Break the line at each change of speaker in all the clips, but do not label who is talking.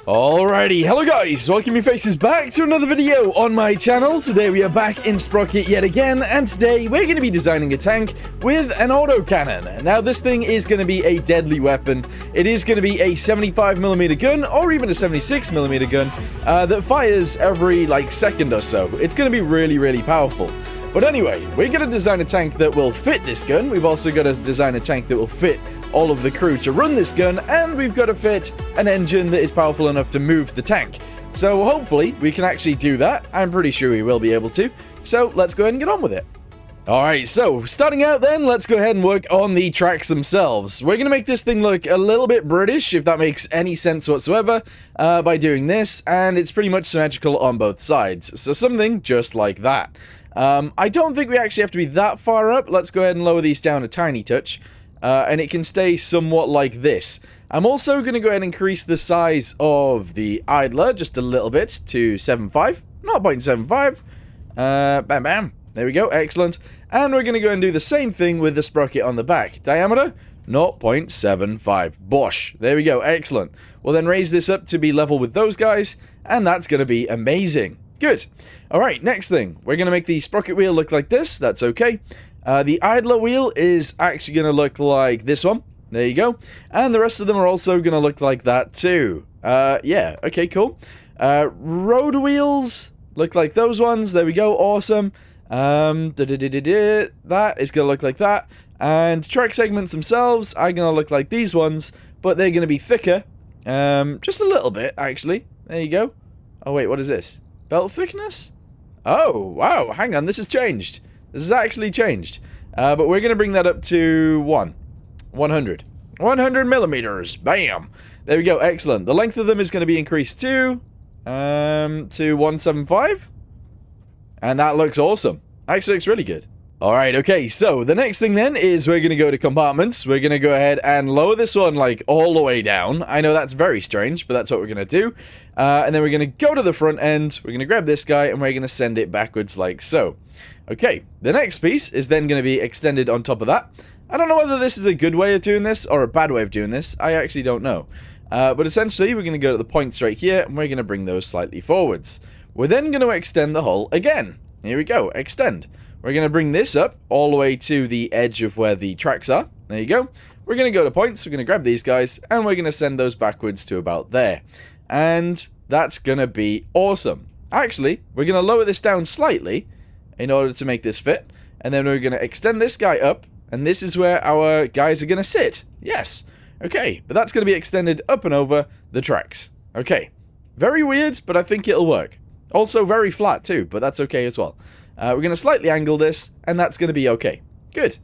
Alrighty, hello guys, welcome your faces back to another video on my channel. Today we are back in Sprocket yet again, and today we're going to be designing a tank with an autocannon. Now this thing is going to be a deadly weapon. It is going to be a 75mm gun, or even a 76mm gun, that fires every, second or so. It's going to be really, really powerful. But anyway, we're going to design a tank that will fit this gun. We've also got to design a tank that will fit all of the crew to run this gun, and we've got to fit an engine that is powerful enough to move the tank. So hopefully we can actually do that. I'm pretty sure we will be able to. So let's go ahead and get on with it. Alright, so starting out then, let's go ahead and work on the tracks themselves. We're going to make this thing look a little bit British, if that makes any sense whatsoever, by doing this, and it's pretty much symmetrical on both sides. So something just like that. I don't think we actually have to be that far up. Let's go ahead and lower these down a tiny touch. And it can stay somewhat like this. I'm also going to go ahead and increase the size of the idler just a little bit to 7.5. Not 0.75. Bam, bam. There we go. Excellent. And we're going to go and do the same thing with the sprocket on the back. Diameter, 0.75. Bosh. There we go. Excellent. We'll then raise this up to be level with those guys, and that's going to be amazing. Good. Alright, next thing. We're going to make the sprocket wheel look like this. That's okay. The idler wheel is actually going to look like this one. There you go. And the rest of them are also going to look like that too. Yeah, okay, cool. Road wheels look like those ones. There we go, awesome. That is going to look like that. And track segments themselves are going to look like these ones, but they're going to be thicker. Just a little bit, actually. There you go. Oh, wait, what is this? Belt thickness? Oh, wow, hang on, this has changed. This has actually changed. But we're going to bring that up to 100. 100 millimeters. Bam. There we go. Excellent. The length of them is going to be increased to 175. And that looks awesome. Actually looks really good. Alright, okay, so the next thing then is we're going to go to compartments. We're going to go ahead and lower this one, all the way down. I know that's very strange, but that's what we're going to do. And then we're going to go to the front end. We're going to grab this guy, and we're going to send it backwards like so. Okay, the next piece is then going to be extended on top of that. I don't know whether this is a good way of doing this or a bad way of doing this. I actually don't know. But essentially, we're going to go to the points right here, and we're going to bring those slightly forwards. We're then going to extend the hull again. Here we go, extend. We're going to bring this up all the way to the edge of where the tracks are. There you go. We're going to go to points, we're going to grab these guys, and we're going to send those backwards to about there. And that's going to be awesome. Actually, we're going to lower this down slightly in order to make this fit. And then we're going to extend this guy up, and this is where our guys are going to sit. Yes. Okay, but that's going to be extended up and over the tracks. Okay. Very weird, but I think it'll work. Also very flat too, but that's okay as well. We're going to slightly angle this, and that's going to be okay. Good.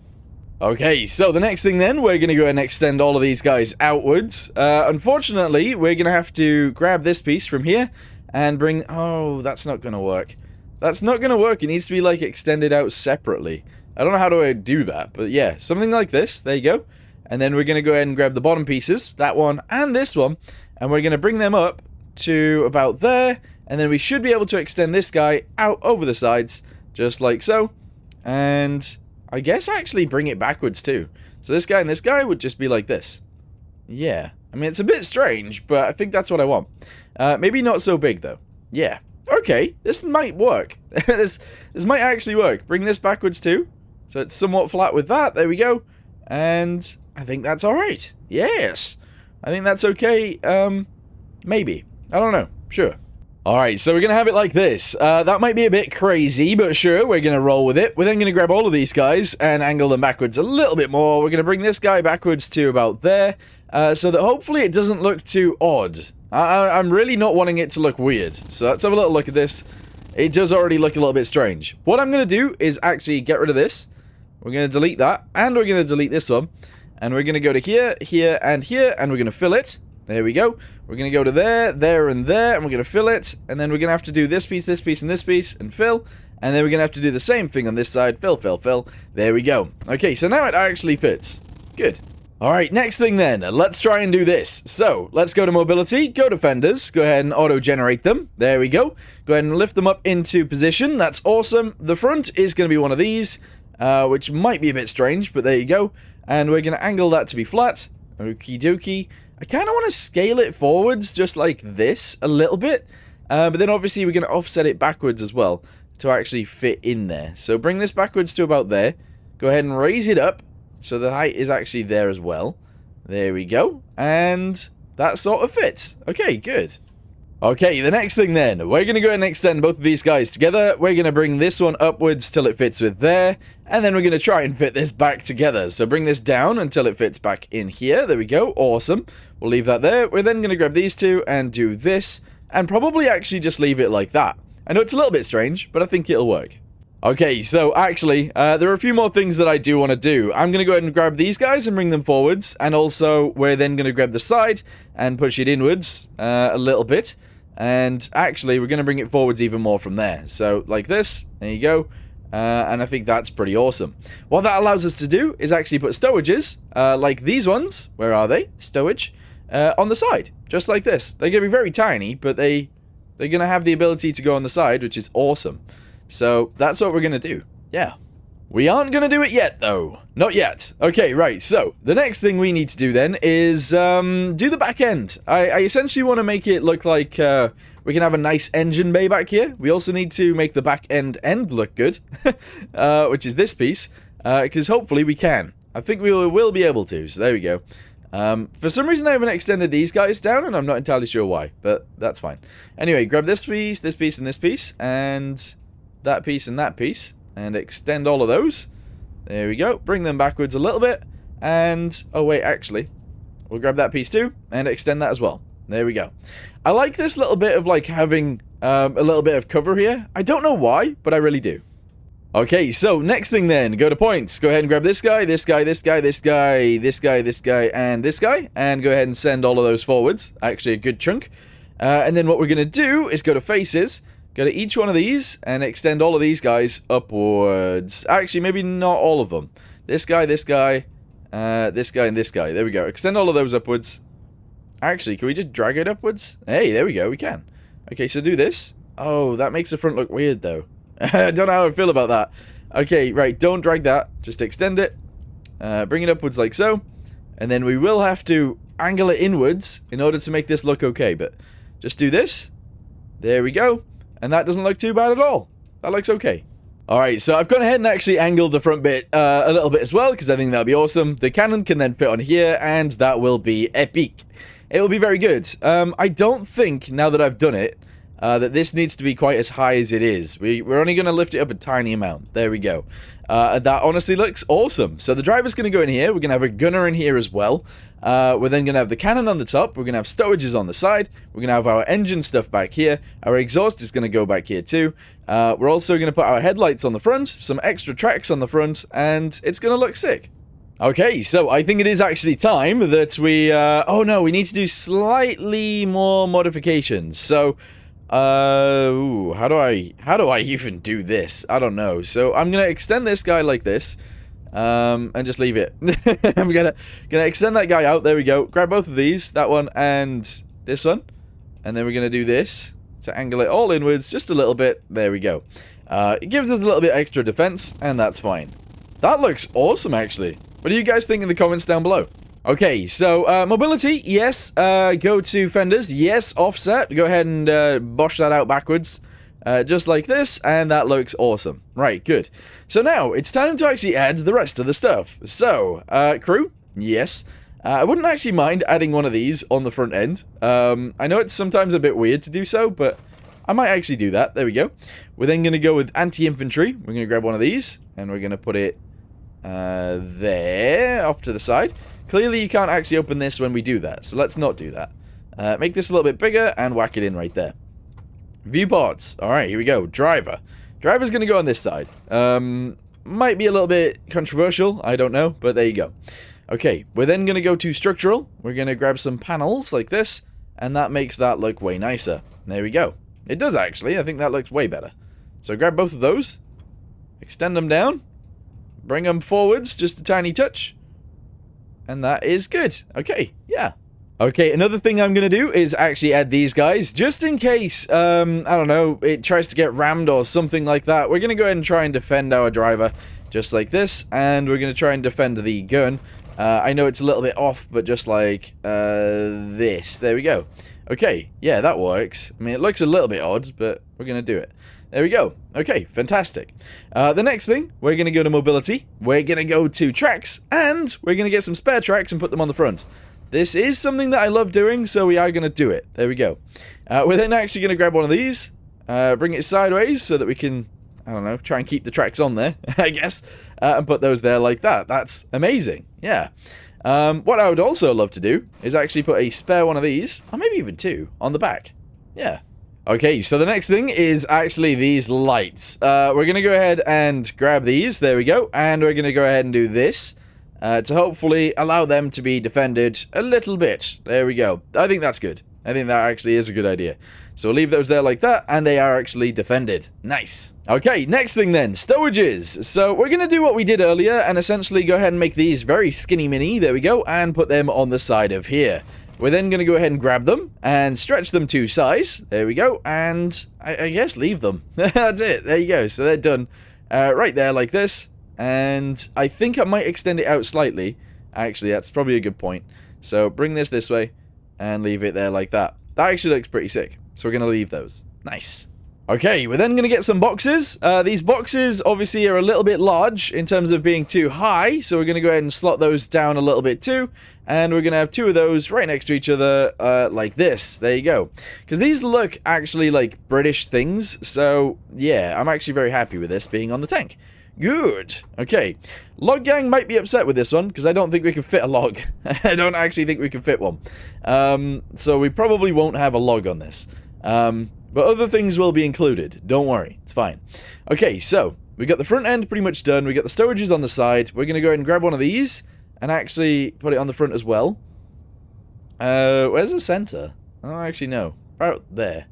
Okay, so the next thing then, we're going to go ahead and extend all of these guys outwards. Unfortunately, we're going to have to grab this piece from here and bring... Oh, that's not going to work. That's not going to work. It needs to be, extended out separately. I don't know how to do that, but yeah, something like this. There you go. And then we're going to go ahead and grab the bottom pieces, that one and this one, and we're going to bring them up to about there, and then we should be able to extend this guy out over the sides, just like so, and I guess actually bring it backwards too. So this guy and this guy would just be like this. Yeah, I mean, it's a bit strange, but I think that's what I want. Maybe not so big though. Yeah, okay, this might work. this might actually work. Bring this backwards too, so it's somewhat flat with that. There we go, and I think that's alright. Yes, I think that's okay. Maybe, I don't know, sure. Alright, so we're going to have it like this. That might be a bit crazy, but sure, we're going to roll with it. We're then going to grab all of these guys and angle them backwards a little bit more. We're going to bring this guy backwards to about there, so that hopefully it doesn't look too odd. I'm really not wanting it to look weird, so let's have a little look at this. It does already look a little bit strange. What I'm going to do is actually get rid of this. We're going to delete that, and we're going to delete this one. And we're going to go to here, here, and here, and we're going to fill it. There we go. We're going to go to there, there, and there, and we're going to fill it. And then we're going to have to do this piece, and this piece, and fill. And then we're going to have to do the same thing on this side. Fill, fill, fill. There we go. Okay, so now it actually fits. Good. Alright, next thing then. Let's try and do this. So, let's go to mobility, go to fenders, go ahead and auto-generate them. There we go. Go ahead and lift them up into position. That's awesome. The front is going to be one of these, which might be a bit strange, but there you go. And we're going to angle that to be flat. Okie dokie. I kind of want to scale it forwards just like this a little bit. But then obviously we're going to offset it backwards as well to actually fit in there. So bring this backwards to about there. Go ahead and raise it up so the height is actually there as well. There we go. And that sort of fits. Okay, good. Okay, the next thing then, we're going to go ahead and extend both of these guys together. We're going to bring this one upwards till it fits with there, and then we're going to try and fit this back together. So bring this down until it fits back in here. There we go. Awesome. We'll leave that there. We're then going to grab these two and do this, and probably actually just leave it like that. I know it's a little bit strange, but I think it'll work. Okay, so actually, there are a few more things that I do want to do. I'm going to go ahead and grab these guys and bring them forwards, and also we're then going to grab the side and push it inwards a little bit. And actually, we're going to bring it forwards even more from there. So, like this. There you go. And I think that's pretty awesome. What that allows us to do is actually put stowages, like these ones. Where are they? Stowage. On the side. Just like this. They're going to be very tiny, but they're going to have the ability to go on the side, which is awesome. So, that's what we're going to do. Yeah. We aren't going to do it yet, though. Not yet. Okay, right. So, the next thing we need to do then is do the back end. I essentially want to make it look like we can have a nice engine bay back here. We also need to make the back end look good, which is this piece, because hopefully we can. I think we will be able to, so there we go. For some reason I haven't extended these guys down, and I'm not entirely sure why, but that's fine. Anyway, grab this piece, and this piece, and that piece, and that piece. And extend all of those. There we go. Bring them backwards a little bit. And, oh wait, actually, we'll grab that piece too and extend that as well. There we go. I like this little bit of like having a little bit of cover here. I don't know why, but I really do. Okay, so next thing then, go to points. Go ahead and grab this guy, this guy, this guy, this guy, this guy, this guy, and this guy. And go ahead and send all of those forwards. Actually, a good chunk. And then what we're going to do is go to faces. Go to each one of these and extend all of these guys upwards. Actually, maybe not all of them. This guy, this guy, this guy, and this guy. There we go. Extend all of those upwards. Actually, can we just drag it upwards? Hey, there we go. We can. Okay, so do this. Oh, that makes the front look weird, though. I don't know how I feel about that. Okay, right. Don't drag that. Just extend it. Bring it upwards like so. And then we will have to angle it inwards in order to make this look okay. But just do this. There we go. And that doesn't look too bad at all. That looks okay. Alright, so I've gone ahead and actually angled the front bit a little bit as well, because I think that'll be awesome. The cannon can then fit on here, and that will be epic. It will be very good. I don't think, now that I've done it, that this needs to be quite as high as it is. We're only going to lift it up a tiny amount. There we go. That honestly looks awesome. So the driver's going to go in here. We're going to have a gunner in here as well. We're then going to have the cannon on the top. We're going to have stowages on the side. We're going to have our engine stuff back here. Our exhaust is going to go back here too. We're also going to put our headlights on the front, some extra tracks on the front, and it's going to look sick. Okay, so I think it is actually time that we... oh no, we need to do slightly more modifications. So... how do I even do this? I don't know. So I'm gonna extend this guy like this, and just leave it. I'm gonna extend that guy out. There we go. Grab both of these, that one and this one, and then we're gonna do this to angle it all inwards just a little bit. There we go. It gives us a little bit extra defense, and that's fine. That looks awesome, actually. What do you guys think in the comments down below? Okay, so mobility, yes. Go to fenders, yes. Offset, go ahead and bosh that out backwards, just like this, and that looks awesome. Right, good. So now it's time to actually add the rest of the stuff. So, crew, yes. I wouldn't actually mind adding one of these on the front end. I know it's sometimes a bit weird to do so, but I might actually do that. There we go. We're then going to go with anti-infantry. We're going to grab one of these, and we're going to put it there, off to the side. Clearly, you can't actually open this when we do that, so let's not do that. Make this a little bit bigger and whack it in right there. Viewports. Alright, here we go. Driver. Driver's going to go on this side. Might be a little bit controversial, I don't know, but there you go. Okay, we're then going to go to structural. We're going to grab some panels like this, and that makes that look way nicer. There we go. It does, actually. I think that looks way better. So grab both of those, extend them down, bring them forwards just a tiny touch, and that is good. Okay, yeah. Okay, another thing I'm going to do is actually add these guys, just in case, I don't know, it tries to get rammed or something like that. We're going to go ahead and try and defend our driver, just like this, and we're going to try and defend the gun, I know it's a little bit off, but just like this. There we go. Okay, yeah, that works. I mean, it looks a little bit odd, but we're going to do it. There we go. Okay, fantastic. The next thing, we're going to go to mobility. We're going to go to tracks, and we're going to get some spare tracks and put them on the front. This is something that I love doing, so we are going to do it. There we go. We're then actually going to grab one of these, bring it sideways so that we can, I don't know, try and keep the tracks on there, I guess, and put those there like that. That's amazing. Yeah. What I would also love to do is actually put a spare one of these, or maybe even two, on the back. Yeah. Okay, so the next thing is actually these lights. We're going to go ahead and grab these. There we go. And we're going to go ahead and do this to hopefully allow them to be defended a little bit. There we go. I think that's good. I think that actually is a good idea. So we'll leave those there like that, and they are actually defended. Nice. Okay, next thing then, stowages. So we're going to do what we did earlier and essentially go ahead and make these very skinny mini, there we go, and put them on the side of here. We're then going to go ahead and grab them and stretch them to size. There we go, and I guess leave them. That's it. There you go. So they're done right there like this, and I think I might extend it out slightly. Actually, that's probably a good point. So bring this way and leave it there like that. That actually looks pretty sick. So we're going to leave those. Nice. Okay, we're then going to get some boxes. These boxes obviously are a little bit large in terms of being too high. So we're going to go ahead and slot those down a little bit too. And we're going to have two of those right next to each other like this. There you go. Because these look actually like British things. So yeah, I'm actually very happy with this being on the tank. Good. Okay. Log gang might be upset with this one because I don't think we can fit a log. I don't actually think we can fit one. So we probably won't have a log on this. But other things will be included. Don't worry. It's fine. Okay, so we got the front end pretty much done. We got the storages on the side. We're going to go ahead and grab one of these and actually put it on the front as well. Where's the center? I don't actually know. About there.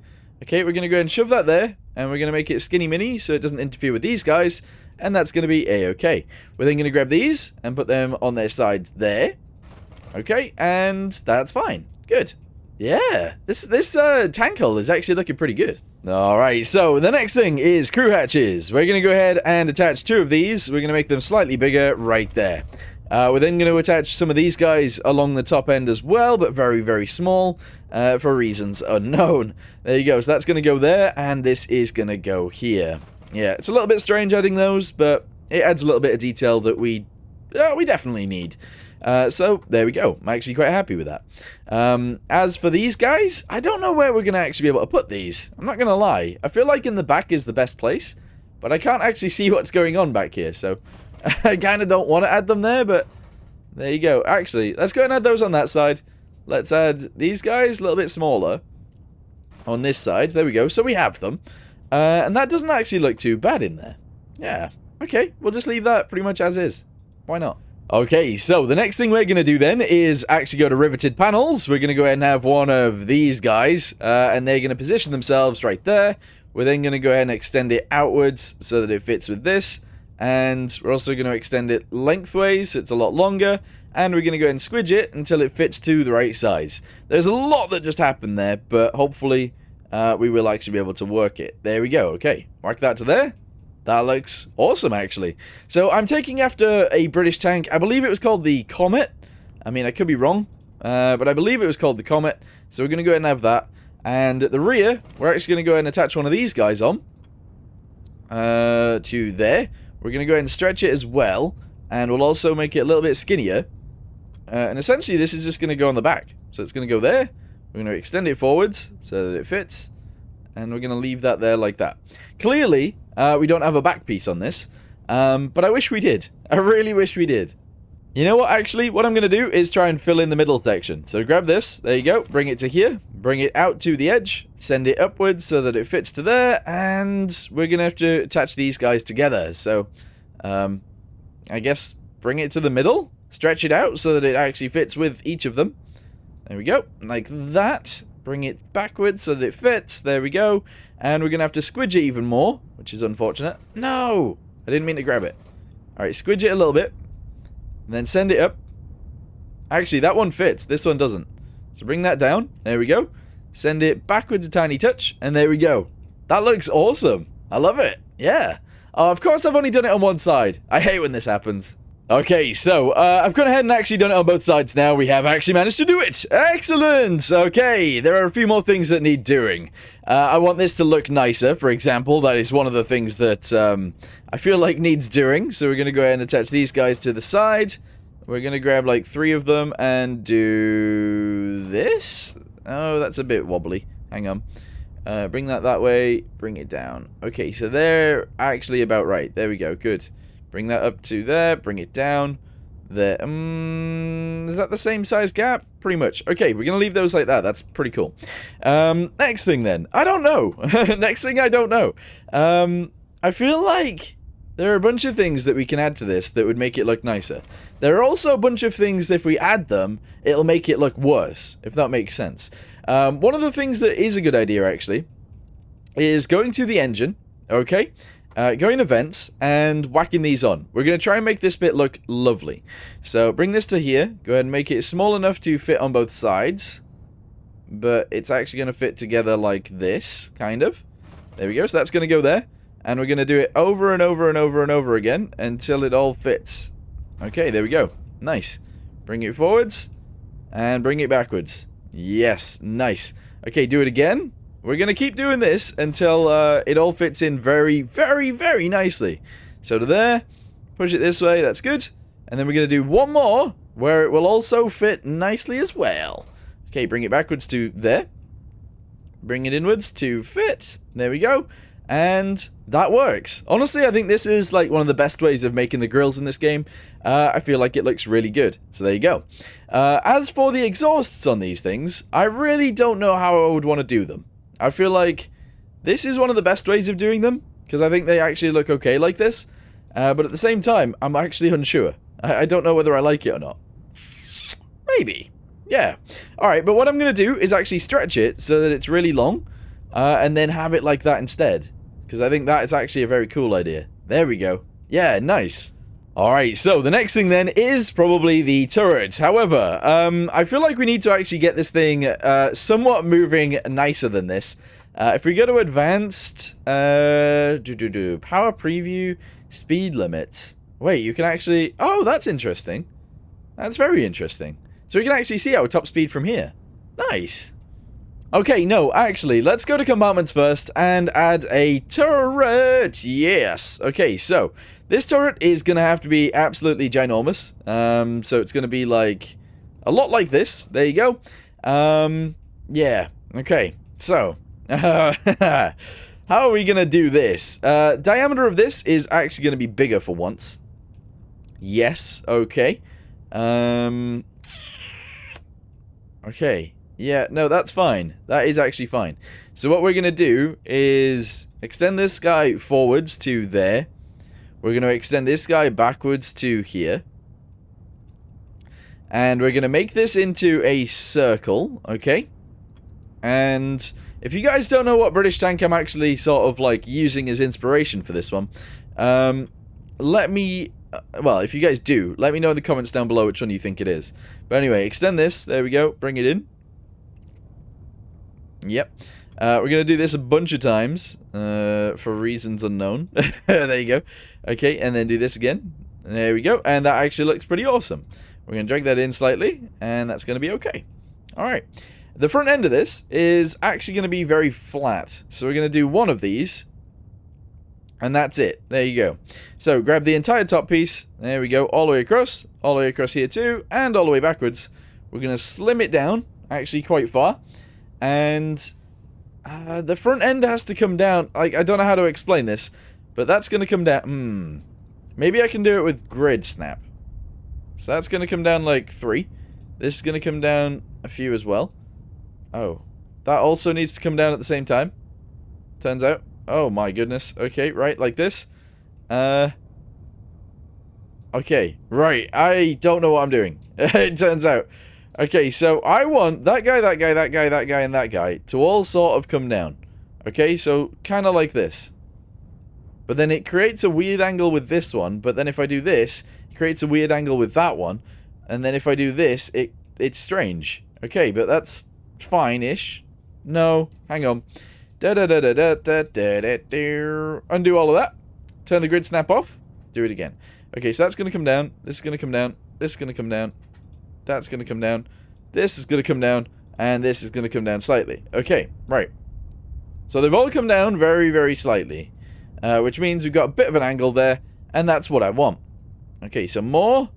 Okay, we're going to go ahead and shove that there. And we're going to make it skinny mini so it doesn't interfere with these guys. And that's going to be a-okay. We're then going to grab these and put them on their sides there. Okay, and that's fine. Good. Yeah, this tank hull is actually looking pretty good. Alright, so the next thing is crew hatches. We're going to go ahead and attach two of these. We're going to make them slightly bigger right there. We're then going to attach some of these guys along the top end as well, but very, very small for reasons unknown. There you go, so that's going to go there, and this is going to go here. Yeah, it's a little bit strange adding those, but it adds a little bit of detail that we definitely need. So, there we go. I'm actually quite happy with that. As for these guys, I don't know where we're going to actually be able to put these. I'm not going to lie. I feel like in the back is the best place, but I can't actually see what's going on back here, so I kind of don't want to add them there, but there you go. Actually, let's go and add those on that side. Let's add these guys a little bit smaller on this side. There we go. So we have them. And that doesn't actually look too bad in there. Yeah. Okay, we'll just leave that pretty much as is. Why not? Okay, so the next thing we're going to do then is actually go to riveted panels. We're going to go ahead and have one of these guys, and they're going to position themselves right there. We're then going to go ahead and extend it outwards so that it fits with this, and we're also going to extend it lengthways so it's a lot longer, and we're going to go ahead and squidge it until it fits to the right size. There's a lot that just happened there, but hopefully we will actually be able to work it. There we go. Okay, mark that to there. That looks awesome, actually. So I'm taking after a British tank. I believe it was called the Comet. I mean, I could be wrong, but I believe it was called the Comet. So we're going to go ahead and have that. And at the rear, we're actually going to go ahead and attach one of these guys on to there. We're going to go ahead and stretch it as well, and we'll also make it a little bit skinnier. And essentially, this is just going to go on the back. So it's going to go there. We're going to extend it forwards so that it fits. And we're going to leave that there like that. Clearly, we don't have a back piece on this, but I wish we did. I really wish we did. You know what, actually, what I'm going to do is try and fill in the middle section. So grab this, there you go, bring it to here, bring it out to the edge, send it upwards so that it fits to there, and we're going to have to attach these guys together. So, I guess bring it to the middle, stretch it out so that it actually fits with each of them. There we go, like that. Bring it backwards so that it fits. There we go. And we're going to have to squidge it even more, which is unfortunate. No! I didn't mean to grab it. Alright, squidge it a little bit. And then send it up. Actually, that one fits. This one doesn't. So bring that down. There we go. Send it backwards a tiny touch. And there we go. That looks awesome. I love it. Yeah. Of course, I've only done it on one side. I hate when this happens. Okay, so I've gone ahead and actually done it on both sides now. We have actually managed to do it. Excellent. Okay, there are a few more things that need doing. I want this to look nicer, for example. That is one of the things that I feel like needs doing. So we're going to go ahead and attach these guys to the side. We're going to grab like 3 of them and do this. Oh, that's a bit wobbly. Hang on. Bring that way. Bring it down. Okay, so they're actually about right. There we go. Good. Bring that up to there, bring it down, there. Is that the same size gap? Pretty much. Okay, we're going to leave those like that. That's pretty cool. Next thing then. I don't know. Next thing, I don't know. I feel like there are a bunch of things that we can add to this that would make it look nicer. There are also a bunch of things that if we add them, it'll make it look worse, if that makes sense. One of the things that is a good idea, actually, is going to the engine, okay? Going to vents and whacking these on. We're going to try and make this bit look lovely. So bring this to here. Go ahead and make it small enough to fit on both sides. But it's actually going to fit together like this, kind of. There we go. So that's going to go there. And we're going to do it over and over and over and over again until it all fits. Okay, there we go. Nice. Bring it forwards and bring it backwards. Yes, nice. Okay, do it again. We're going to keep doing this until it all fits in very, very, very nicely. So to there, push it this way, that's good. And then we're going to do one more where it will also fit nicely as well. Okay, bring it backwards to there. Bring it inwards to fit. There we go. And that works. Honestly, I think this is like one of the best ways of making the grills in this game. I feel like it looks really good. So there you go. As for the exhausts on these things, I really don't know how I would want to do them. I feel like this is one of the best ways of doing them, because I think they actually look okay like this. But at the same time, I'm actually unsure. I don't know whether I like it or not. Maybe. Yeah. Alright, but what I'm going to do is actually stretch it so that it's really long, and then have it like that instead. Because I think that is actually a very cool idea. There we go. Yeah, nice. Alright, so the next thing then is probably the turrets. However, I feel like we need to actually get this thing somewhat moving nicer than this. If we go to advanced, power preview, speed limits. Wait, you can actually... Oh, that's interesting. That's very interesting. So we can actually see our top speed from here. Nice. Okay, no, actually, let's go to compartments first and add a turret. Yes. Okay, so... This turret is going to have to be absolutely ginormous. So it's going to be like a lot like this. There you go. Yeah. Okay. So, how are we going to do this? Diameter of this is actually going to be bigger for once. Yes. Okay. Okay. Yeah, no, that's fine. That is actually fine. So what we're going to do is extend this guy forwards to there. We're going to extend this guy backwards to here. And we're going to make this into a circle, okay? And if you guys don't know what British tank I'm actually sort of like using as inspiration for this one, let me... well, if you guys do, let me know in the comments down below which one you think it is. But anyway, extend this. There we go. Bring it in. Yep. We're going to do this a bunch of times, for reasons unknown. There you go. Okay, and then do this again. There we go. And that actually looks pretty awesome. We're going to drag that in slightly, and that's going to be okay. Alright. The front end of this is actually going to be very flat. So we're going to do one of these, and that's it. There you go. So grab the entire top piece. There we go. All the way across here too, and all the way backwards. We're going to slim it down, actually quite far. And... the front end has to come down. Like, I don't know how to explain this, but that's going to come down. Maybe I can do it with grid snap. So that's going to come down like 3. This is going to come down a few as well. Oh, that also needs to come down at the same time. Turns out. Oh my goodness. Okay, right, like this. Okay, right. I don't know what I'm doing. It turns out. Okay, so I want that guy, that guy, that guy, that guy, and that guy to all sort of come down. Okay, so kind of like this. But then it creates a weird angle with this one, but then if I do this, it creates a weird angle with that one. And then if I do this, it's strange. Okay, but that's fine-ish. No, hang on. Undo all of that. Turn the grid snap off. Do it again. Okay, so that's going to come down. This is going to come down. This is going to come down. That's going to come down. This is going to come down. And this is going to come down slightly. Okay, right. So they've all come down very, very slightly. Which means we've got a bit of an angle there. And that's what I want. Okay, so more.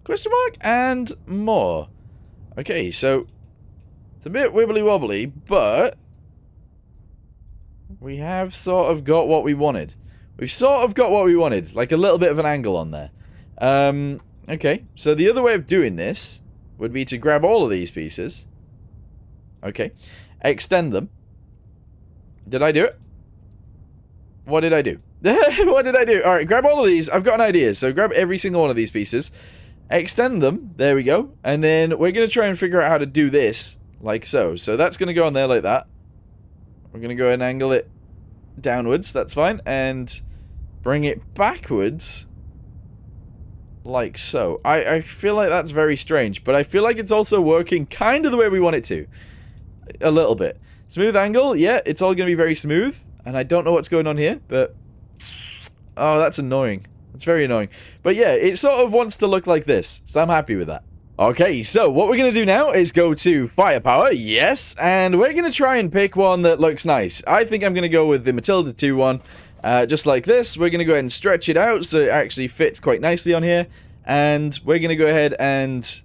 Question mark? And more. Okay, so it's a bit wibbly wobbly, but we have sort of got what we wanted. We've sort of got what we wanted, like a little bit of an angle on there. Okay, so the other way of doing this would be to grab all of these pieces. Okay, extend them. Did I do it? What did I do? What did I do? Alright, grab all of these. I've got an idea. So grab every single one of these pieces. Extend them. There we go. And then we're going to try and figure out how to do this. Like so. So that's going to go on there like that. We're going to go ahead and angle it downwards. That's fine. And bring it backwards. Like so. I feel like that's very strange. But I feel like it's also working kind of the way we want it to. A little bit. Smooth angle. Yeah, it's all going to be very smooth. And I don't know what's going on here, but... Oh, that's annoying. That's very annoying. But yeah, it sort of wants to look like this, so I'm happy with that. Okay, so what we're going to do now is go to firepower, yes, and we're going to try and pick one that looks nice. I think I'm going to go with the Matilda 2 one, just like this. We're going to go ahead and stretch it out so it actually fits quite nicely on here. And we're going to go ahead and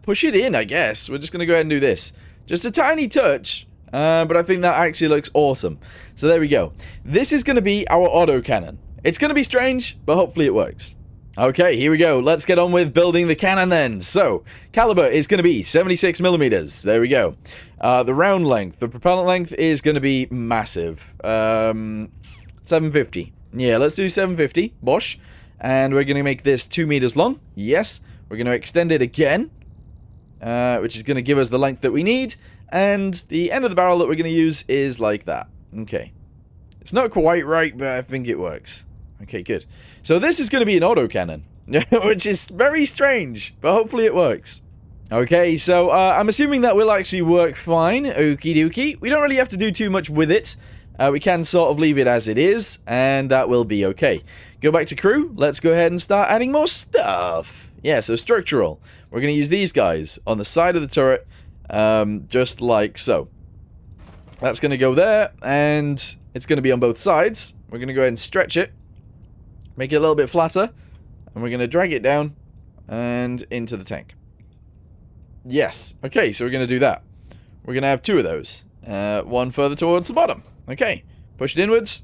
push it in, I guess. We're just going to go ahead and do this. Just a tiny touch. But I think that actually looks awesome. So there we go. This is going to be our autocannon. It's going to be strange, but hopefully it works. Okay, here we go. Let's get on with building the cannon then. So, caliber is going to be 76 millimeters. There we go. The round length, the propellant length is going to be massive. 750. Yeah, let's do 750. Bosh. And we're going to make this 2 meters long. Yes. We're going to extend it again, which is going to give us the length that we need. And the end of the barrel that we're going to use is like that. Okay. It's not quite right, but I think it works. Okay, good. So this is going to be an autocannon, which is very strange, but hopefully it works. Okay, so I'm assuming that will actually work fine. Okie dokie. We don't really have to do too much with it. We can sort of leave it as it is, and that will be okay. Go back to crew. Let's go ahead and start adding more stuff. Yeah, so structural. We're going to use these guys on the side of the turret. Just like so. That's going to go there, and it's going to be on both sides. We're going to go ahead and stretch it, make it a little bit flatter, and we're going to drag it down and into the tank. Yes. Okay, so we're going to do that. We're going to have 2 of those. One further towards the bottom. Okay, push it inwards,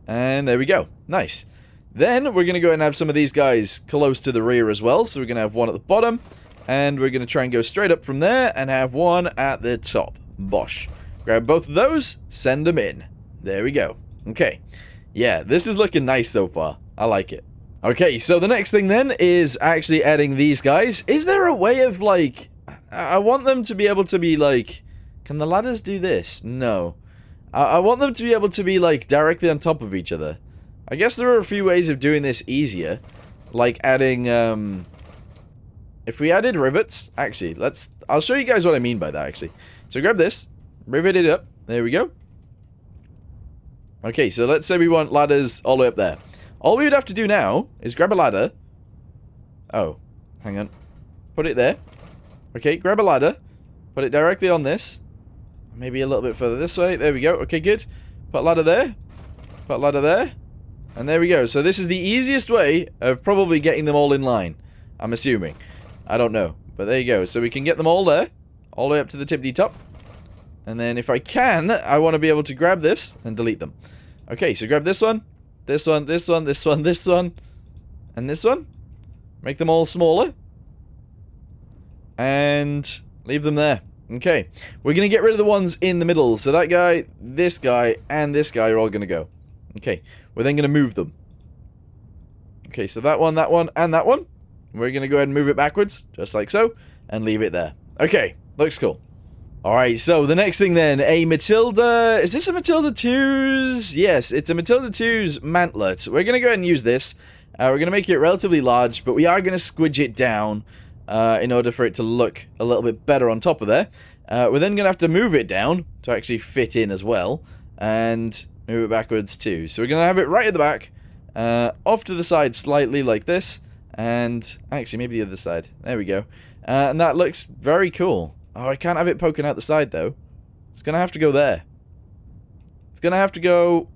and there we go. Nice. Then we're going to go ahead and have some of these guys close to the rear as well. So we're going to have one at the bottom. And we're going to try and go straight up from there and have one at the top. Bosh. Grab both of those, send them in. There we go. Okay. Yeah, this is looking nice so far. I like it. Okay, so the next thing then is actually adding these guys. Is there a way of, like... I want them to be able to be, like... Can the ladders do this? No. I want them to be able to be, like, directly on top of each other. I guess there are a few ways of doing this easier. Like adding, if we added rivets, actually, I'll show you guys what I mean by that, actually. So grab this, rivet it up, there we go. Okay, so let's say we want ladders all the way up there. All we would have to do now is grab a ladder. Oh, hang on. Put it there. Okay, grab a ladder. Put it directly on this. Maybe a little bit further this way. There we go. Okay, good. Put ladder there. Put ladder there. And there we go. So this is the easiest way of probably getting them all in line. I'm assuming. I don't know. But there you go. So we can get them all there. All the way up to the tippity top. And then if I can, I want to be able to grab this and delete them. Okay, so grab this one. This one, this one, this one, this one. And this one. Make them all smaller. And leave them there. Okay. We're going to get rid of the ones in the middle. So that guy, and this guy are all going to go. Okay. We're then going to move them. Okay, so that one, and that one. We're going to go ahead and move it backwards, just like so, and leave it there. Okay, looks cool. Alright, so the next thing then, a Matilda... Is this a Matilda 2's? Yes, it's a Matilda 2's mantlet. We're going to go ahead and use this. We're going to make it relatively large, but we are going to squidge it down in order for it to look a little bit better on top of there. We're then going to have to move it down to actually fit in as well. And move it backwards too. So we're going to have it right at the back, off to the side slightly like this, and actually maybe the other side. There we go. And that looks very cool. Oh, I can't have it poking out the side though. It's going to have to go there. It's going to have to go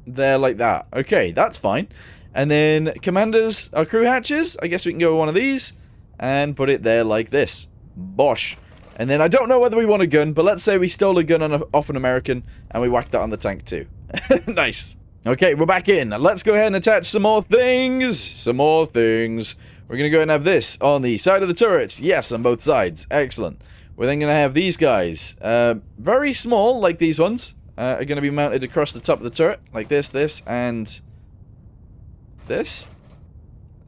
there like that. Okay, that's fine. And then commanders, our crew hatches, I guess we can go with one of these and put it there like this. Bosh. And then I don't know whether we want a gun, but let's say we stole a gun off an American and we whacked that on the tank too. Nice. Okay, we're back in. Let's go ahead and attach some more things. Some more things. We're going to go ahead and have this on the side of the turret. Yes, on both sides. Excellent. We're then going to have these guys. Very small, like these ones. Are going to be mounted across the top of the turret. Like this, and this.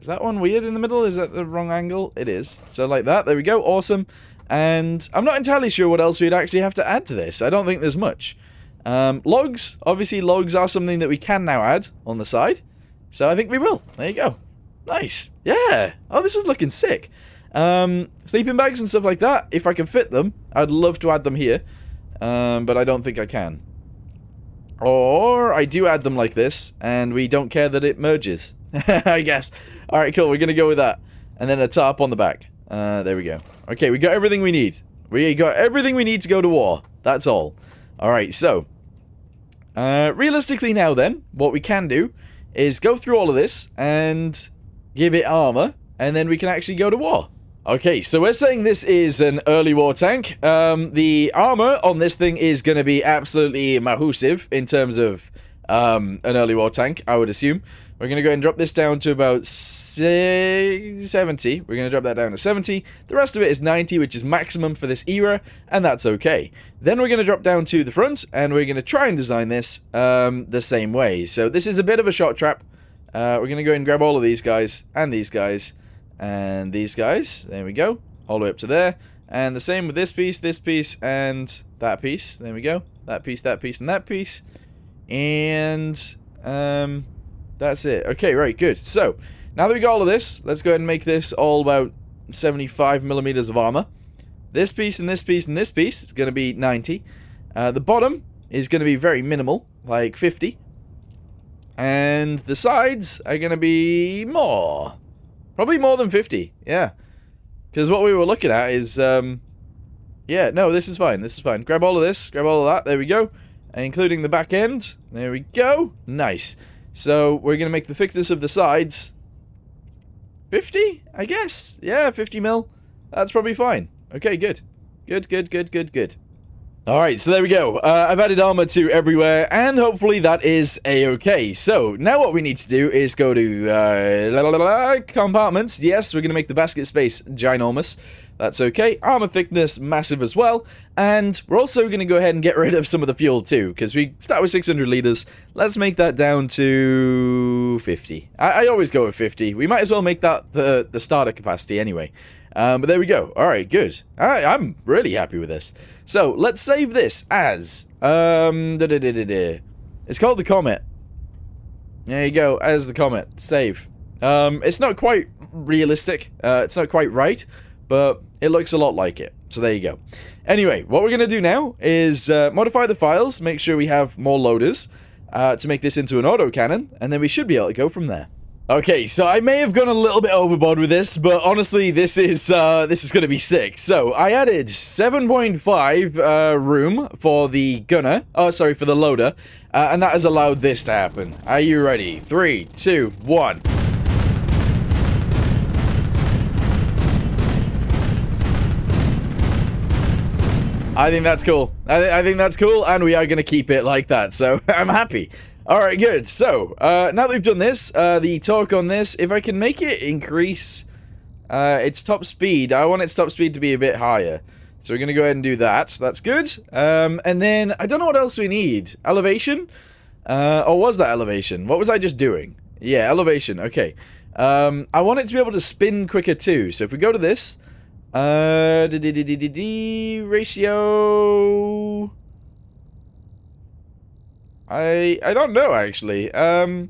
Is that one weird in the middle? Is that the wrong angle? It is. So like that. There we go. Awesome. And I'm not entirely sure what else we'd actually have to add to this. I don't think there's much. Logs. Obviously, logs are something that we can now add on the side. So I think we will. There you go. Nice. Yeah. Oh, this is looking sick. Sleeping bags and stuff like that, if I can fit them, I'd love to add them here. But I don't think I can. Or I do add them like this, and we don't care that it merges. I guess. Alright, cool. We're going to go with that. And then a tarp on the back. There we go. Okay, we got everything we need. We got everything we need to go to war. That's all. Alright, so. Realistically now then, what we can do is go through all of this and give it armor, and then we can actually go to war. Okay, so we're saying this is an early war tank. The armor on this thing is going to be absolutely massive in terms of an early war tank, I would assume. We're going to go ahead and drop this down to about 70. We're going to drop that down to 70. The rest of it is 90, which is maximum for this era, and that's okay. Then we're going to drop down to the front, and we're going to try and design this the same way. So this is a bit of a shot trap. We're going to go ahead and grab all of these guys, and these guys. And these guys, there we go, all the way up to there. And the same with this piece, and that piece. There we go. That piece, and that piece. And that's it. Okay, right, good. So, now that we got all of this, let's go ahead and make this all about 75 millimeters of armor. This piece, and this piece, and this piece is going to be 90. The bottom is going to be very minimal, like 50. And the sides are going to be more. Probably more than 50, yeah. Because what we were looking at is, yeah, no, this is fine, this is fine. Grab all of this, grab all of that, there we go. Including the back end, there we go. Nice. So, we're going to make the thickness of the sides 50, I guess. Yeah, 50 mil. That's probably fine. Okay, good. Good. Alright, so there we go. I've added armor to everywhere, and hopefully that is a-okay. So, now what we need to do is go to compartments. Yes, we're going to make the basket space ginormous. That's okay. Armor thickness, massive as well. And we're also going to go ahead and get rid of some of the fuel too, because we start with 600 liters. Let's make that down to 50. I always go with 50. We might as well make that the starter capacity anyway. But there we go. Alright, good. I'm really happy with this. So, let's save this as, it's called the Comet. There you go, as the Comet. Save. It's not quite realistic. It's not quite right, but it looks a lot like it. So there you go. Anyway, what we're going to do now is modify the files, make sure we have more loaders to make this into an autocannon, and then we should be able to go from there. Okay, so I may have gone a little bit overboard with this, but honestly, this is going to be sick. So, I added 7.5 room for the gunner, for the loader, and that has allowed this to happen. Are you ready? 3, 2, 1. I think that's cool. I think that's cool, and we are going to keep it like that, so I'm happy. Alright, good. So, now that we've done this, the torque on this, if I can make it increase its top speed, I want its top speed to be a bit higher. So we're going to go ahead and do that. That's good. And then, I don't know what else we need. Elevation? Or was that elevation? What was I just doing? Yeah, elevation. Okay. I want it to be able to spin quicker too. So if we go to this, ratio... I don't know, actually. There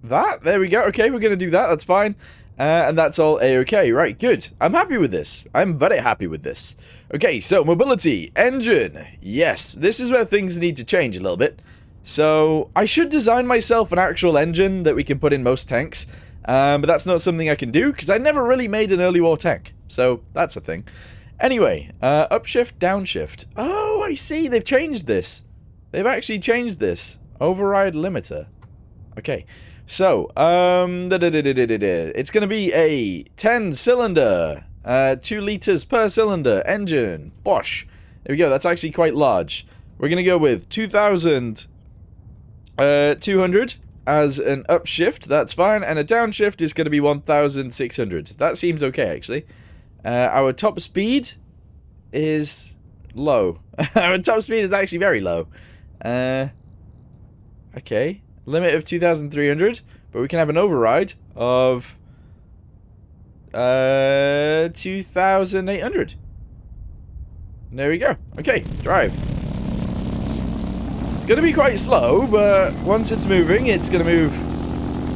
we go. Okay, we're going to do that. That's fine. And that's all a-okay. Right, good. I'm happy with this. I'm very happy with this. Okay, so mobility, engine. Yes, this is where things need to change a little bit. So I should design myself an actual engine that we can put in most tanks. But that's not something I can do because I never really made an early war tank. So that's a thing. Anyway, upshift, downshift. Oh, I see. They've changed this. They've actually changed this. Override limiter. Okay. So, it's going to be a 10-cylinder, 2 liters per cylinder engine. Bosh. There we go. That's actually quite large. We're going to go with 2,200 as an upshift. That's fine. And a downshift is going to be 1,600. That seems okay, actually. Our top speed is low. Our top speed is actually very low. Okay. Limit of 2,300, but we can have an override of 2,800. There we go. Okay, drive. It's going to be quite slow, but once it's moving, it's going to move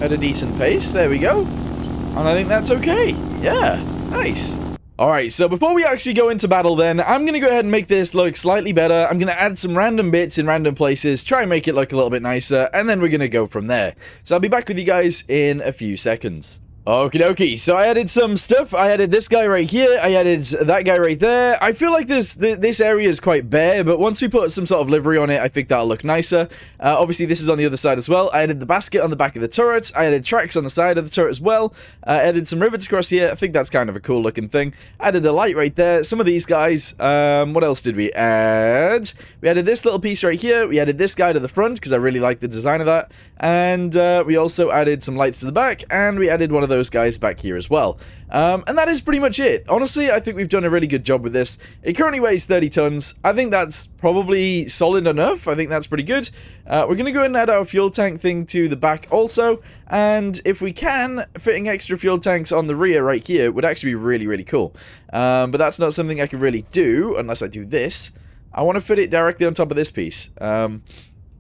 at a decent pace. There we go. And I think that's okay. Yeah, nice. Alright, so before we actually go into battle then, I'm going to go ahead and make this look slightly better. I'm going to add some random bits in random places, try and make it look a little bit nicer, and then we're going to go from there. So I'll be back with you guys in a few seconds. Okie dokie, so I added some stuff. I added this guy right here. I added that guy right there. I feel like this area is quite bare, but once we put some sort of livery on it, I think that'll look nicer. Obviously, this is on the other side as well. I added the basket on the back of the turret. I added tracks on the side of the turret as well. I added some rivets across here. I think that's kind of a cool looking thing. I added a light right there. Some of these guys. What else did we add? We added this little piece right here. We added this guy to the front because I really like the design of that. And we also added some lights to the back, and we added one of those guys back here as well. And that is pretty much it. Honestly, I think we've done a really good job with this. It currently weighs 30 tons. I think that's probably solid enough. I think that's pretty good. We're going to go ahead and add our fuel tank thing to the back also. And if we can, fitting extra fuel tanks on the rear right here would actually be really, really cool. But that's not something I can really do unless I do this. I want to fit it directly on top of this piece.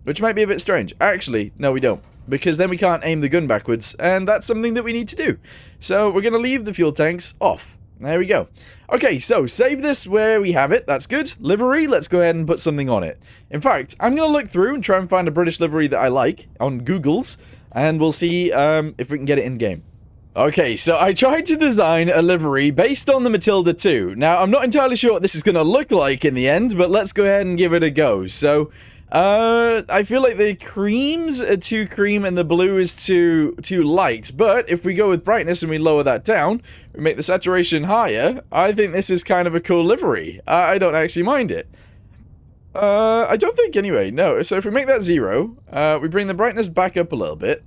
Which might be a bit strange. Actually, no, we don't. Because then we can't aim the gun backwards, and that's something that we need to do. So we're going to leave the fuel tanks off. There we go. Okay, so save this where we have it. That's good. Livery, let's go ahead and put something on it. In fact, I'm going to look through and try and find a British livery that I like on Google's, and we'll see if we can get it in-game. Okay, so I tried to design a livery based on the Matilda 2. Now, I'm not entirely sure what this is going to look like in the end, but let's go ahead and give it a go. So I feel like the creams are too cream and the blue is too light. But if we go with brightness and we lower that down, we make the saturation higher, I think this is kind of a cool livery. I don't actually mind it. I don't think anyway, no. So if we make that 0, we bring the brightness back up a little bit.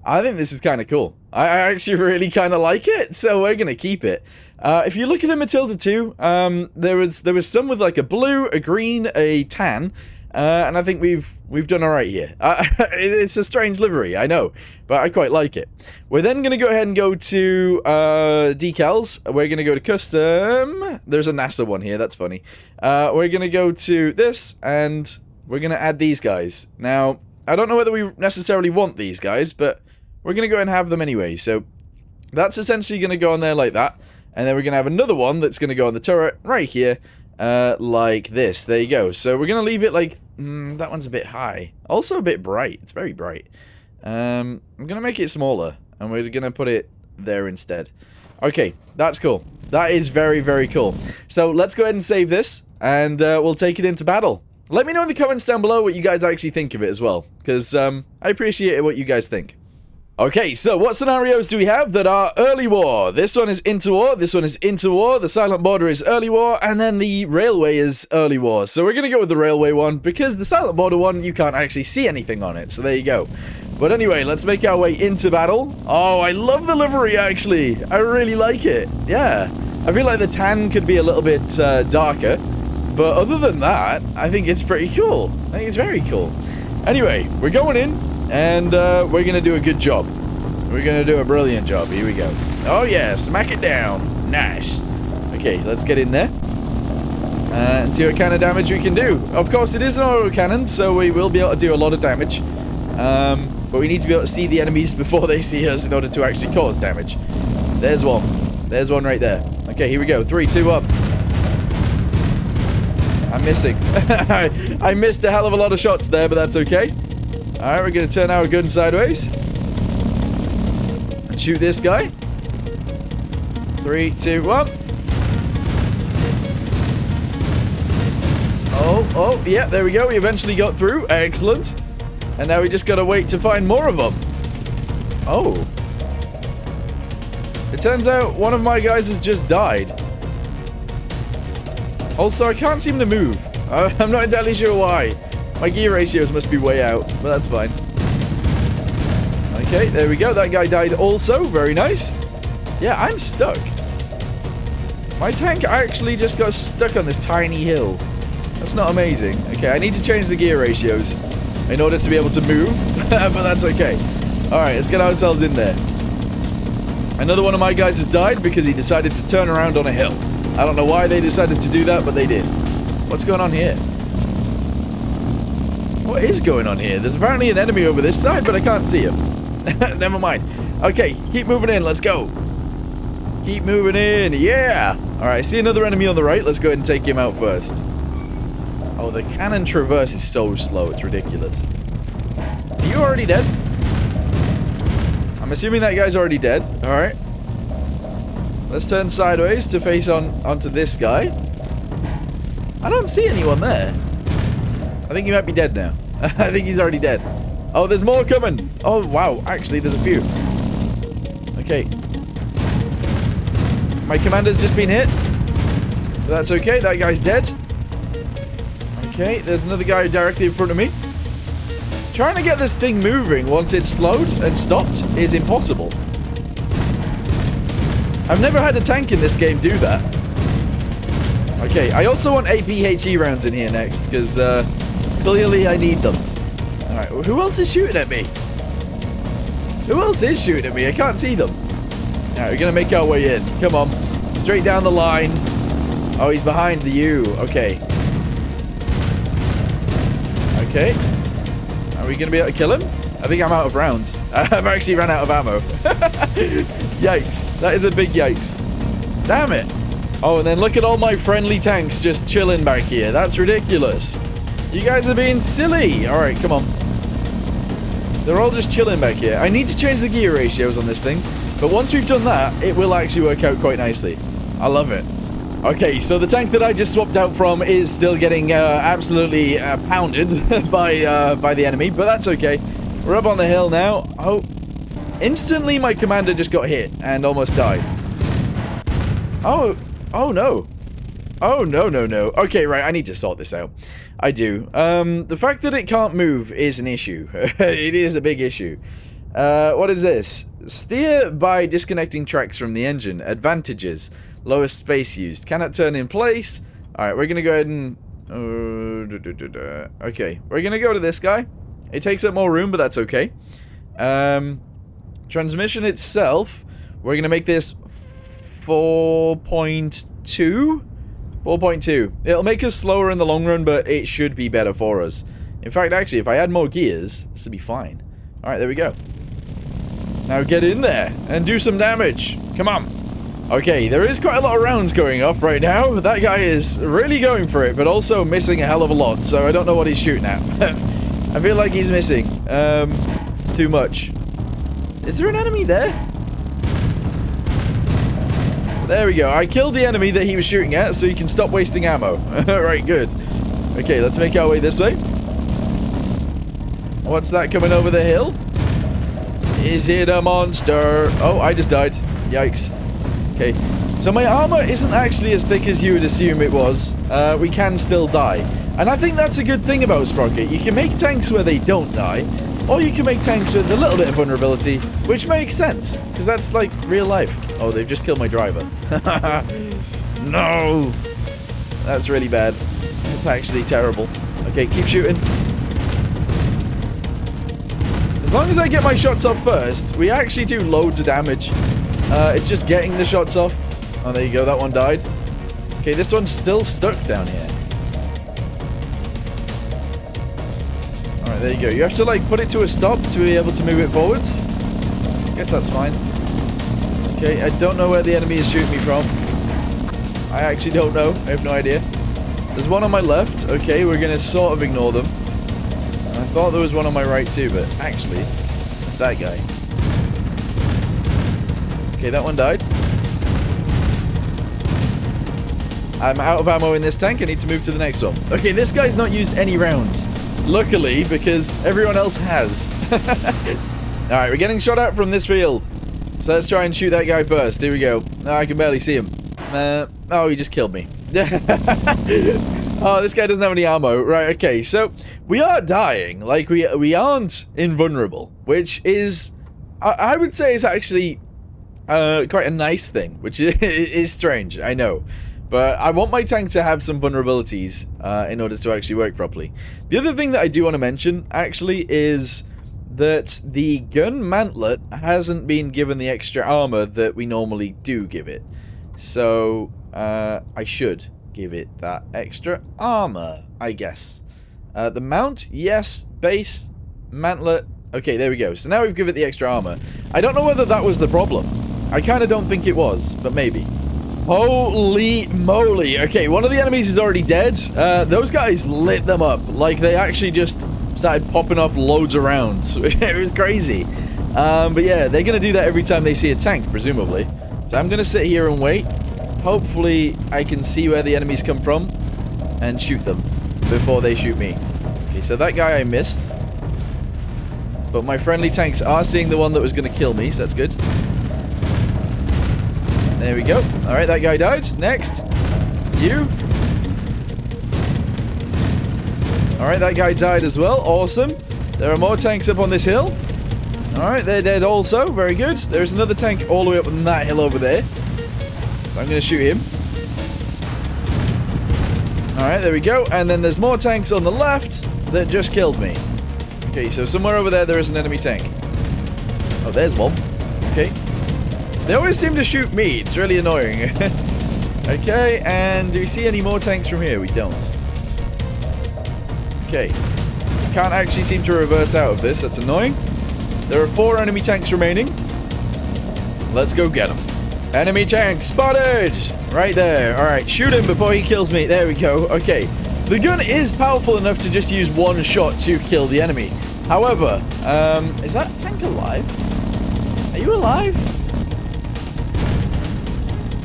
I think this is kind of cool. I actually really kind of like it, so we're going to keep it. If you look at a Matilda 2, there was some with like a blue, a green, a tan. And I think we've done alright here. It's a strange livery, I know, but I quite like it. We're then going to go ahead and go to decals. We're going to go to custom. There's a NASA one here, that's funny. We're going to go to this, and we're going to add these guys. Now, I don't know whether we necessarily want these guys, but we're going to go and have them anyway. So that's essentially going to go on there like that. And then we're going to have another one that's going to go on the turret right here. Like this. There you go. So we're going to leave it like... that one's a bit high. Also a bit bright. It's very bright. I'm going to make it smaller. And we're going to put it there instead. Okay, that's cool. That is very, very cool. So let's go ahead and save this. And we'll take it into battle. Let me know in the comments down below what you guys actually think of it as well. Because I appreciate what you guys think. Okay, so what scenarios do we have that are early war? This one is interwar, this one is interwar, the silent border is early war, and then the railway is early war. So we're going to go with the railway one, because the silent border one, you can't actually see anything on it, so there you go. But anyway, let's make our way into battle. Oh, I love the livery, actually. I really like it. Yeah. I feel like the tan could be a little bit darker, but other than that, I think it's pretty cool. I think it's very cool. Anyway, we're going in. And we're going to do a good job. We're going to do a brilliant job. Here we go. Oh, yeah. Smack it down. Nice. Okay, let's get in there. And see what kind of damage we can do. Of course, it is an autocannon, so we will be able to do a lot of damage. But we need to be able to see the enemies before they see us in order to actually cause damage. There's one. There's one right there. Okay, here we go. 3, 2, up. I'm missing. I missed a hell of a lot of shots there, but that's okay. Alright, we're going to turn our gun sideways. And shoot this guy. 3, 2, 1. Oh, yeah, there we go. We eventually got through. Excellent. And now we just got to wait to find more of them. Oh. It turns out one of my guys has just died. Also, I can't seem to move. I'm not entirely sure why. My gear ratios must be way out, but that's fine. Okay, there we go. That guy died also. Very nice. Yeah, I'm stuck. My tank actually just got stuck on this tiny hill. That's not amazing. Okay, I need to change the gear ratios in order to be able to move, but that's okay. Alright, let's get ourselves in there. Another one of my guys has died because he decided to turn around on a hill. I don't know why they decided to do that, but they did. What's going on here? What is going on here? There's apparently an enemy over this side, but I can't see him. Never mind. Okay, keep moving in. Let's go. Keep moving in. Yeah! Alright, I see another enemy on the right. Let's go ahead and take him out first. Oh, the cannon traverse is so slow. It's ridiculous. Are you already dead? I'm assuming that guy's already dead. Alright. Let's turn sideways to face onto this guy. I don't see anyone there. I think he might be dead now. I think he's already dead. Oh, there's more coming. Oh, wow. Actually, there's a few. Okay. My commander's just been hit. But that's okay. That guy's dead. Okay, there's another guy directly in front of me. Trying to get this thing moving once it's slowed and stopped is impossible. I've never had a tank in this game do that. Okay, I also want APHE rounds in here next, because clearly I need them. Alright, well, who else is shooting at me? Who else is shooting at me? I can't see them. Alright, we're going to make our way in. Come on. Straight down the line. Oh, he's behind the U. Okay. Okay. Are we going to be able to kill him? I think I'm out of rounds. I've actually run out of ammo. Yikes. That is a big yikes. Damn it. Oh, and then look at all my friendly tanks just chilling back here. That's ridiculous. You guys are being silly. Alright, come on. They're all just chilling back here. I need to change the gear ratios on this thing. But once we've done that, it will actually work out quite nicely. I love it. Okay, so the tank that I just swapped out from is still getting absolutely pounded by the enemy, but that's okay. We're up on the hill now. Oh, instantly my commander just got hit and almost died. Oh no. Oh, no. Okay, right, I need to sort this out. I do. The fact that it can't move is an issue. It is a big issue. What is this? Steer by disconnecting tracks from the engine. Advantages. Lowest space used. Cannot turn in place. Alright, we're going to go ahead and... Okay, we're going to go to this guy. It takes up more room, but that's okay. Transmission itself, we're going to make this 4.2. 4.2. It'll make us slower in the long run, but it should be better for us. In fact, actually, if I add more gears, this would be fine. Alright, there we go. Now get in there and do some damage. Come on. Okay, there is quite a lot of rounds going off right now. That guy is really going for it, but also missing a hell of a lot, so I don't know what he's shooting at. I feel like he's missing too much. Is there an enemy there? There we go. I killed the enemy that he was shooting at, so you can stop wasting ammo. Right, good. Okay, let's make our way this way. What's that coming over the hill? Is it a monster? Oh, I just died. Yikes. Okay, so my armor isn't actually as thick as you would assume it was. We can still die. And I think that's a good thing about Sprocket. You can make tanks where they don't die, or you can make tanks with a little bit of vulnerability, which makes sense, because that's like real life. Oh, they've just killed my driver. No! That's really bad. It's actually terrible. Okay, keep shooting. As long as I get my shots off first, we actually do loads of damage. It's just getting the shots off. Oh, there you go. That one died. Okay, this one's still stuck down here. Alright, there you go. You have to, like, put it to a stop to be able to move it forwards. I guess that's fine. Okay, I don't know where the enemy is shooting me from. I actually don't know. I have no idea. There's one on my left. Okay, we're going to sort of ignore them. I thought there was one on my right too, but actually, it's that guy. Okay, that one died. I'm out of ammo in this tank. I need to move to the next one. Okay, this guy's not used any rounds. Luckily, because everyone else has. Alright, we're getting shot at from this field. So let's try and shoot that guy first. Here we go. Oh, I can barely see him. Oh, he just killed me. Oh, this guy doesn't have any ammo. Right, okay. So, we are dying. Like, we aren't invulnerable. Which is, I would say is actually quite a nice thing. Which is strange, I know. But I want my tank to have some vulnerabilities in order to actually work properly. The other thing that I do want to mention, actually, is that the gun mantlet hasn't been given the extra armor that we normally do give it. So, I should give it that extra armor, I guess. The mount, yes. Base, mantlet. Okay, there we go. So now we've given it the extra armor. I don't know whether that was the problem. I kind of don't think it was, but maybe. Holy moly. Okay, one of the enemies is already dead. Those guys lit them up. Like, they actually just started popping off loads of rounds. It was crazy. But yeah, they're going to do that every time they see a tank, presumably. So I'm going to sit here and wait. Hopefully, I can see where the enemies come from and shoot them before they shoot me. Okay, so that guy I missed. But my friendly tanks are seeing the one that was going to kill me, so that's good. There we go. Alright, that guy died. Next. You. Alright, that guy died as well. Awesome. There are more tanks up on this hill. Alright, they're dead also. Very good. There's another tank all the way up on that hill over there. So I'm going to shoot him. Alright, there we go. And then there's more tanks on the left that just killed me. Okay, so somewhere over there is an enemy tank. Oh, there's one. Okay. They always seem to shoot me. It's really annoying. Okay, and do we see any more tanks from here? We don't. Okay. Can't actually seem to reverse out of this. That's annoying. There are 4 enemy tanks remaining. Let's go get them. Enemy tank spotted! Right there. Alright, shoot him before he kills me. There we go. Okay. The gun is powerful enough to just use one shot to kill the enemy. However, is that tank alive? Are you alive?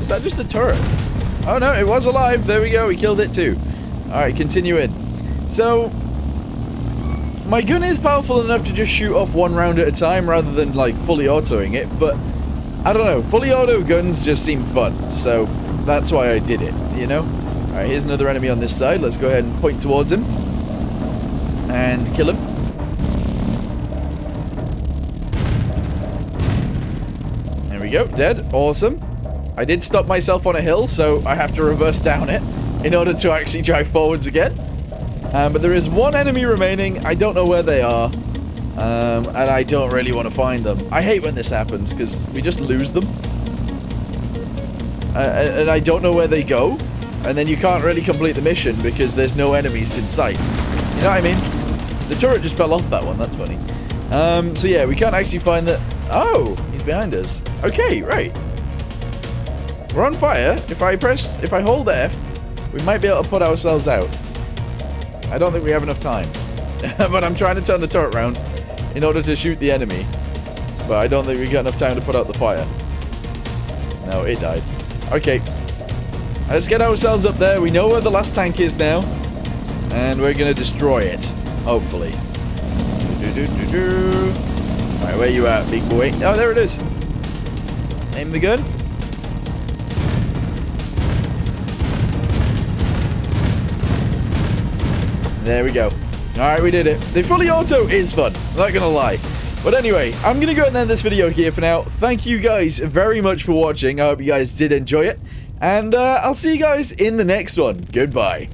Is that just a turret? Oh no, it was alive. There we go. We killed it too. Alright, continue in. So, my gun is powerful enough to just shoot off one round at a time rather than, like, fully autoing it, but I don't know. Fully auto guns just seem fun, so that's why I did it, you know? Alright, here's another enemy on this side. Let's go ahead and point towards him. And kill him. There we go. Dead. Awesome. I did stop myself on a hill, so I have to reverse down it in order to actually drive forwards again. But there is one enemy remaining. I don't know where they are. And I don't really want to find them. I hate when this happens, because we just lose them. And I don't know where they go. And then you can't really complete the mission, because there's no enemies in sight. You know what I mean? The turret just fell off that one. That's funny. So yeah, we can't actually find the... Oh, he's behind us. Okay, right. We're on fire. If I hold F, we might be able to put ourselves out. I don't think we have enough time. But I'm trying to turn the turret around in order to shoot the enemy. But I don't think we got enough time to put out the fire. No, it died. Okay. Let's get ourselves up there. We know where the last tank is now. And we're going to destroy it. Hopefully. Alright, where you at, big boy? Oh, there it is. Aim the gun. There we go. Alright, we did it. The fully auto is fun. I'm not gonna lie. But anyway, I'm gonna go ahead and end this video here for now. Thank you guys very much for watching. I hope you guys did enjoy it. And I'll see you guys in the next one. Goodbye.